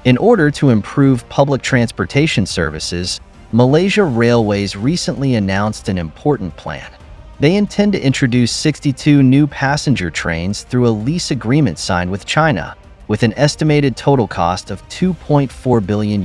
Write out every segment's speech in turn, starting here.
In order to improve public transportation services, Malaysia Railways recently announced an important plan. They intend to introduce 62 new passenger trains through a lease agreement signed with China, with an estimated total cost of $2.4 billion.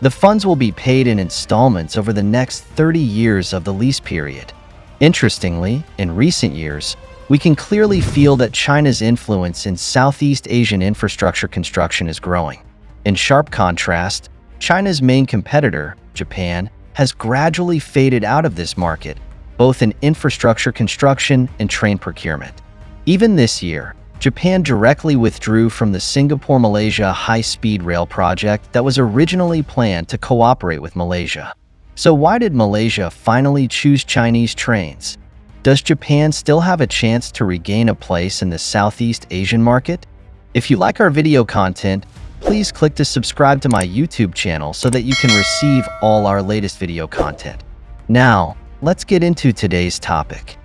The funds will be paid in installments over the next 30 years of the lease period. Interestingly, in recent years, we can clearly feel that China's influence in Southeast Asian infrastructure construction is growing. In sharp contrast, China's main competitor, Japan, has gradually faded out of this market, both in infrastructure construction and train procurement. Even this year, Japan directly withdrew from the Singapore-Malaysia high-speed rail project that was originally planned to cooperate with Malaysia. So why did Malaysia finally choose Chinese trains? Does Japan still have a chance to regain a place in the Southeast Asian market? If you like our video content, please click to subscribe to my YouTube channel so that you can receive all our latest video content. Now, let's get into today's topic.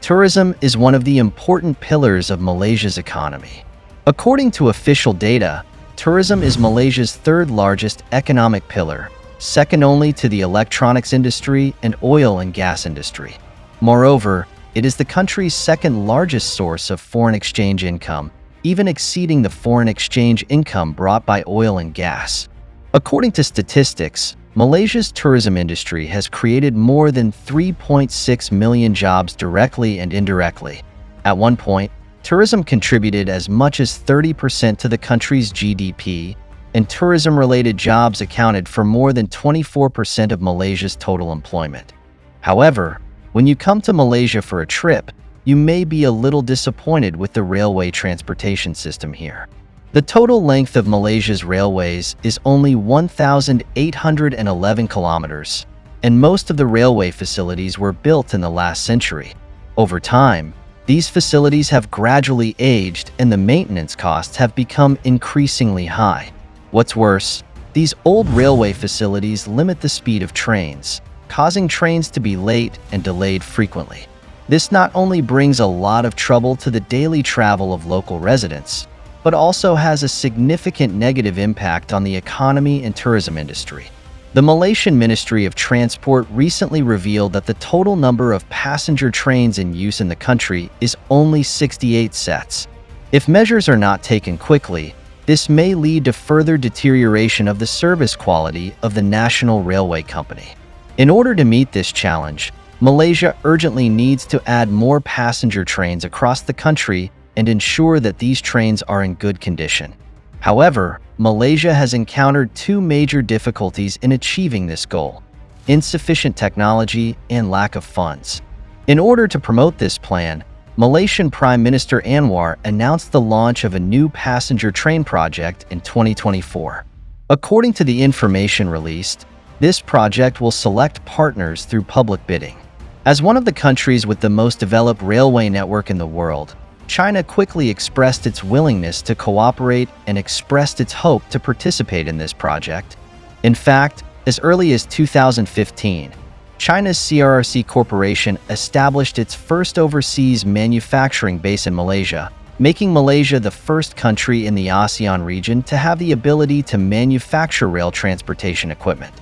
Tourism is one of the important pillars of Malaysia's economy. According to official data, tourism is Malaysia's third-largest economic pillar, second only to the electronics industry and oil and gas industry. Moreover, it is the country's second-largest source of foreign exchange income, even exceeding the foreign exchange income brought by oil and gas. According to statistics, Malaysia's tourism industry has created more than 3.6 million jobs directly and indirectly. At one point, tourism contributed as much as 30% to the country's GDP, and tourism-related jobs accounted for more than 24% of Malaysia's total employment. However, when you come to Malaysia for a trip, you may be a little disappointed with the railway transportation system here. The total length of Malaysia's railways is only 1,811 kilometers, and most of the railway facilities were built in the last century. Over time, these facilities have gradually aged and the maintenance costs have become increasingly high. What's worse, these old railway facilities limit the speed of trains, causing trains to be late and delayed frequently. This not only brings a lot of trouble to the daily travel of local residents, but also has a significant negative impact on the economy and tourism industry. The Malaysian Ministry of Transport recently revealed that the total number of passenger trains in use in the country is only 68 sets. If measures are not taken quickly, this may lead to further deterioration of the service quality of the National Railway Company. In order to meet this challenge, Malaysia urgently needs to add more passenger trains across the country and ensure that these trains are in good condition. However, Malaysia has encountered two major difficulties in achieving this goal: insufficient technology and lack of funds. In order to promote this plan, Malaysian Prime Minister Anwar announced the launch of a new passenger train project in 2024. According to the information released, this project will select partners through public bidding. As one of the countries with the most developed railway network in the world, China quickly expressed its willingness to cooperate and expressed its hope to participate in this project. In fact, as early as 2015, China's CRRC Corporation established its first overseas manufacturing base in Malaysia, making Malaysia the first country in the ASEAN region to have the ability to manufacture rail transportation equipment.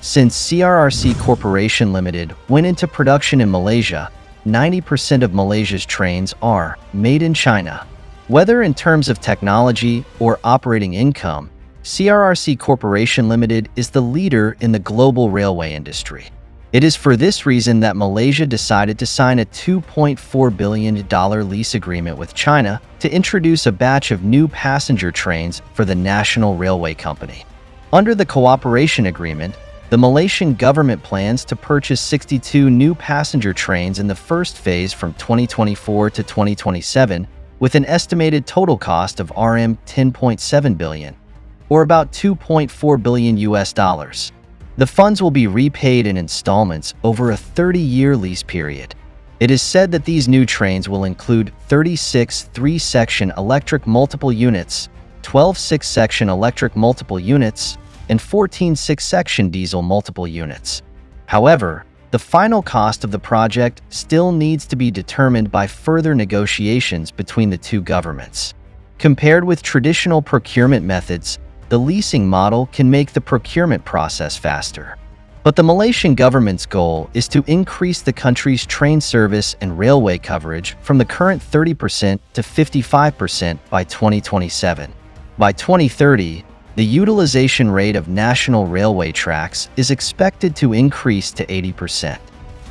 Since CRRC Corporation Limited went into production in Malaysia, 90% of Malaysia's trains are made in China. Whether in terms of technology or operating income, CRRC Corporation Limited is the leader in the global railway industry. It is for this reason that Malaysia decided to sign a $2.4 billion lease agreement with China to introduce a batch of new passenger trains for the National Railway Company. Under the cooperation agreement, the Malaysian government plans to purchase 62 new passenger trains in the first phase from 2024 to 2027, with an estimated total cost of RM 10.7 billion, or about $2.4 billion. The funds will be repaid in installments over a 30-year lease period. It is said that these new trains will include 36 3-section electric multiple units, 12 6-section electric multiple units, and 14 6-section diesel multiple units. However, The final cost of the project still needs to be determined by further negotiations between the two governments. Compared with traditional procurement methods, the leasing model can make the procurement process faster. But the Malaysian government's goal is to increase the country's train service and railway coverage from the current 30% to 55% by 2027. By 2030, the utilization rate of national railway tracks is expected to increase to 80%.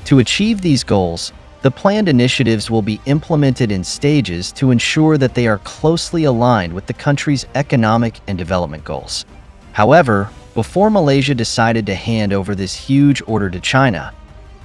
To achieve these goals, the planned initiatives will be implemented in stages to ensure that they are closely aligned with the country's economic and development goals. However, before Malaysia decided to hand over this huge order to China,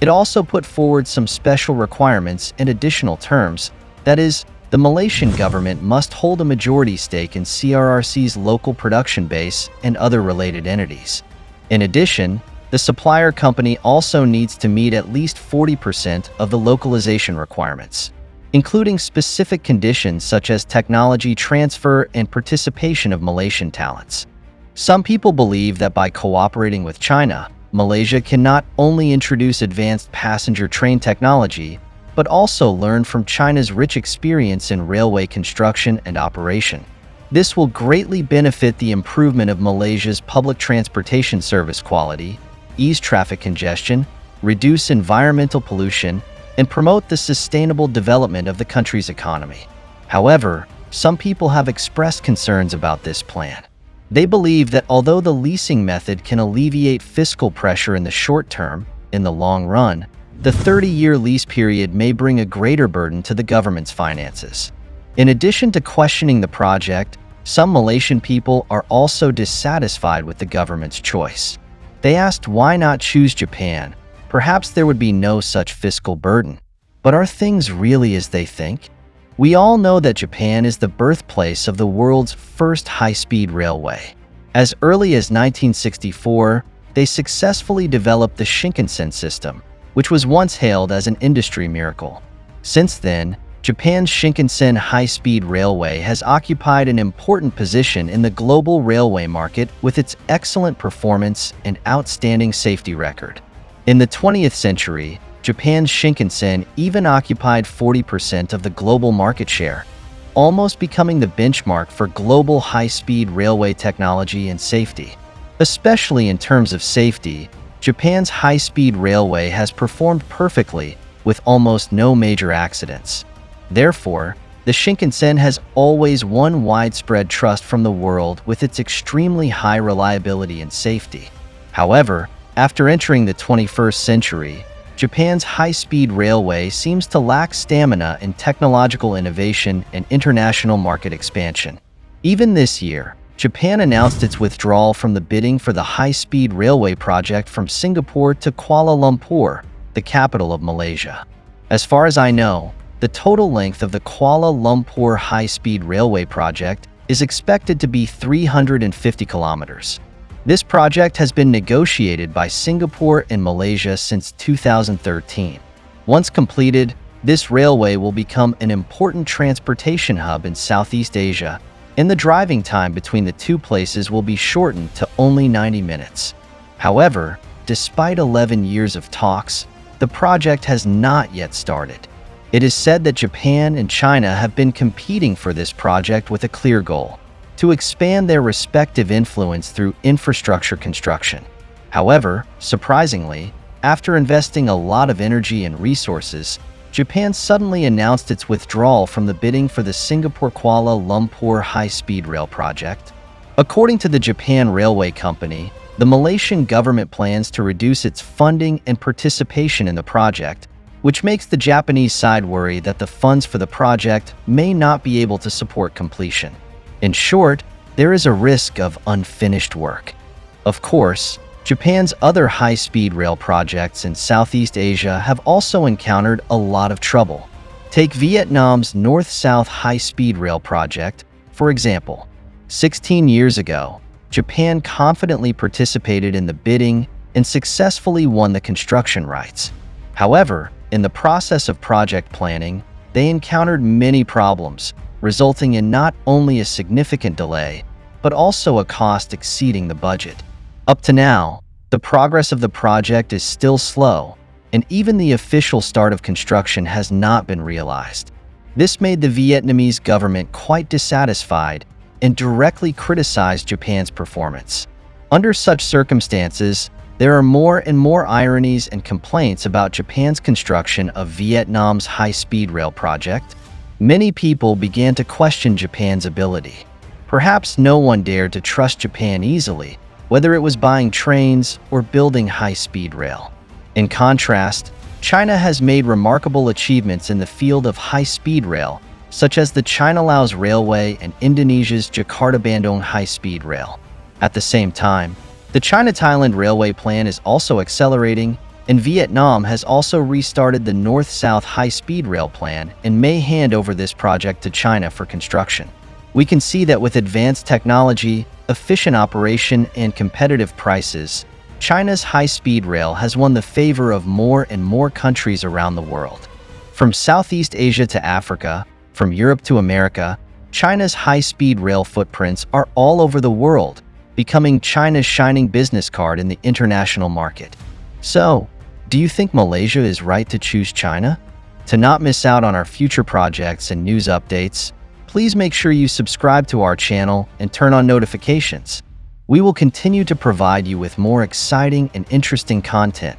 it also put forward some special requirements and additional terms. That is, the Malaysian government must hold a majority stake in CRRC's local production base and other related entities. In addition, the supplier company also needs to meet at least 40% of the localization requirements, including specific conditions such as technology transfer and participation of Malaysian talents. Some people believe that by cooperating with China, Malaysia can not only introduce advanced passenger train technology, but also learn from China's rich experience in railway construction and operation. This will greatly benefit the improvement of Malaysia's public transportation service quality, ease traffic congestion, reduce environmental pollution, and promote the sustainable development of the country's economy. However, some people have expressed concerns about this plan. They believe that although the leasing method can alleviate fiscal pressure in the short term, in the long run, the 30-year lease period may bring a greater burden to the government's finances. In addition to questioning the project, some Malaysian people are also dissatisfied with the government's choice. They asked why not choose Japan. Perhaps there would be no such fiscal burden. But are things really as they think? We all know that Japan is the birthplace of the world's first high-speed railway. As early as 1964, they successfully developed the Shinkansen system, which was once hailed as an industry miracle. Since then, Japan's Shinkansen high-speed railway has occupied an important position in the global railway market with its excellent performance and outstanding safety record. In the 20th century, Japan's Shinkansen even occupied 40% of the global market share, almost becoming the benchmark for global high-speed railway technology and safety. Especially in terms of safety, Japan's high-speed railway has performed perfectly with almost no major accidents. Therefore, the Shinkansen has always won widespread trust from the world with its extremely high reliability and safety. However, after entering the 21st century, Japan's high-speed railway seems to lack stamina in technological innovation and international market expansion. Even this year, Japan announced its withdrawal from the bidding for the high-speed railway project from Singapore to Kuala Lumpur, the capital of Malaysia. As far as I know, the total length of the Kuala Lumpur high-speed railway project is expected to be 350 kilometers. This project has been negotiated by Singapore and Malaysia since 2013. Once completed, this railway will become an important transportation hub in Southeast Asia, and the driving time between the two places will be shortened to only 90 minutes. However, despite 11 years of talks, the project has not yet started. It is said that Japan and China have been competing for this project with a clear goal: to expand their respective influence through infrastructure construction. However, surprisingly, after investing a lot of energy and resources, Japan suddenly announced its withdrawal from the bidding for the Singapore-Kuala Lumpur high-speed rail project. According to the Japan Railway Company, the Malaysian government plans to reduce its funding and participation in the project, which makes the Japanese side worry that the funds for the project may not be able to support completion. In short, there is a risk of unfinished work. Of course, Japan's other high-speed rail projects in Southeast Asia have also encountered a lot of trouble. Take Vietnam's North-South high-speed rail project, for example. 16 years ago, Japan confidently participated in the bidding and successfully won the construction rights. However, in the process of project planning, they encountered many problems, resulting in not only a significant delay, but also a cost exceeding the budget. Up to now, the progress of the project is still slow, and even the official start of construction has not been realized. This made the Vietnamese government quite dissatisfied and directly criticized Japan's performance. Under such circumstances, there are more and more ironies and complaints about Japan's construction of Vietnam's high-speed rail project. Many people began to question Japan's ability. Perhaps no one dared to trust Japan easily, whether it was buying trains or building high-speed rail. In contrast, China has made remarkable achievements in the field of high-speed rail, such as the China-Laos Railway and Indonesia's Jakarta-Bandung high-speed rail. At the same time, the China-Thailand Railway plan is also accelerating, and Vietnam has also restarted the North-South high-speed rail plan and may hand over this project to China for construction. We can see that with advanced technology, efficient operation, and competitive prices, China's high-speed rail has won the favor of more and more countries around the world. From Southeast Asia to Africa, from Europe to America, China's high-speed rail footprints are all over the world, becoming China's shining business card in the international market. So, do you think Malaysia is right to choose China? To not miss out on our future projects and news updates, please make sure you subscribe to our channel and turn on notifications. We will continue to provide you with more exciting and interesting content.